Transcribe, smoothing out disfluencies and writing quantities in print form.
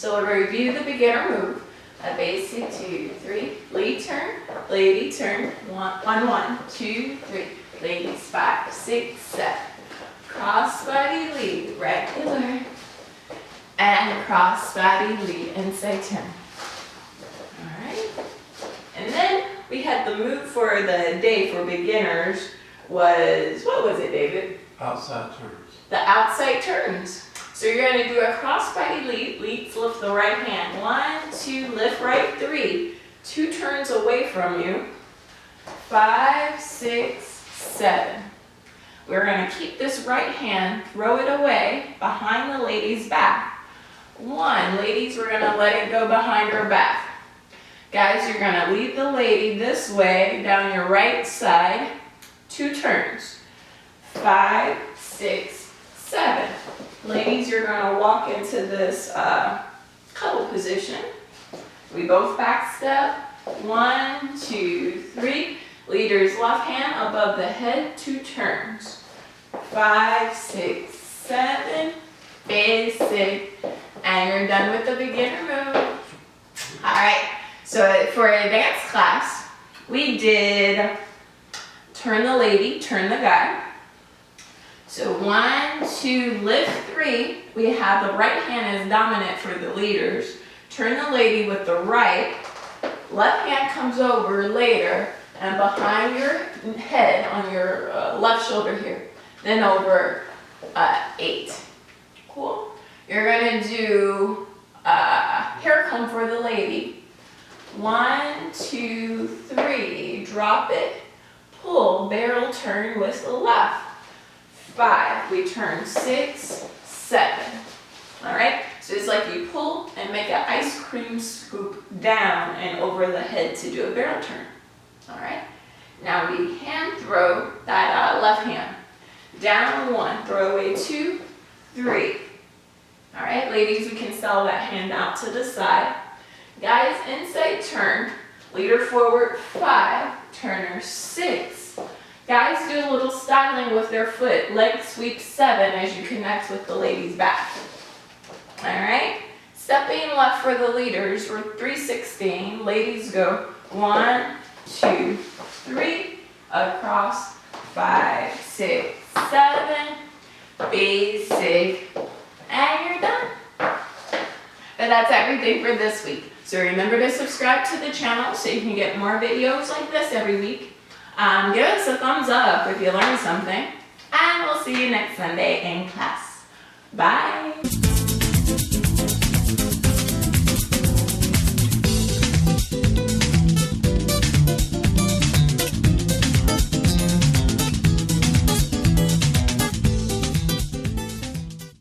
So we'll review the beginner move. A basic 2, 3, lead turn, lady turn, 1, 1, 2, 3, ladies 5, 6, 7, cross body lead, regular, and cross body lead, inside turn. All right. And then we had the move for the day for beginners was, what was it, David? Outside turns. The outside turns. So you're going to do a cross body lead. Leads lift the right hand. 1, 2, lift right, 3. 2 turns away from you. 5, 6, 7. We're going to keep this right hand, throw it away behind the lady's back. 1, ladies, we're going to let it go behind her back. Guys, you're going to lead the lady this way down your right side. 2 turns. 5, 6, 7. Ladies, you're going to walk into this cuddle position. We both back step. 1, 2, 3. Leader's left hand above the head, 2 turns. 5, 6, 7. Basic. And you're done with the beginner move. All right. So for advanced class, we did turn the lady, turn the guy. So 1, 2, lift 3. We have the right hand as dominant for the leaders. Turn the lady with the right. Left hand comes over later and behind your head on your left shoulder here. Then over 8. Cool. You're going to do hair comb for the lady. 1, 2, 3. Drop it. Pull. Barrel turn with the left. 5, we turn 6, 7. All right, so it's like you pull and make an ice cream scoop down and over the head to do a barrel turn. All right, now we hand throw that left hand. Down 1, throw away 2, 3. All right, ladies, we can sell that hand out to the side. Guys, inside turn, leader forward 5, turner 6. Guys, do a little styling with their foot. Leg sweep 7 as you connect with the lady's back. All right. Stepping left for the leaders. We're 316. Ladies go 1, 2, 3. Across 5, 6, 7. Basic. And you're done. But that's everything for this week. So remember to subscribe to the channel so you can get more videos like this every week. Give us a thumbs up if you learned something, and we'll see you next Sunday in class. Bye.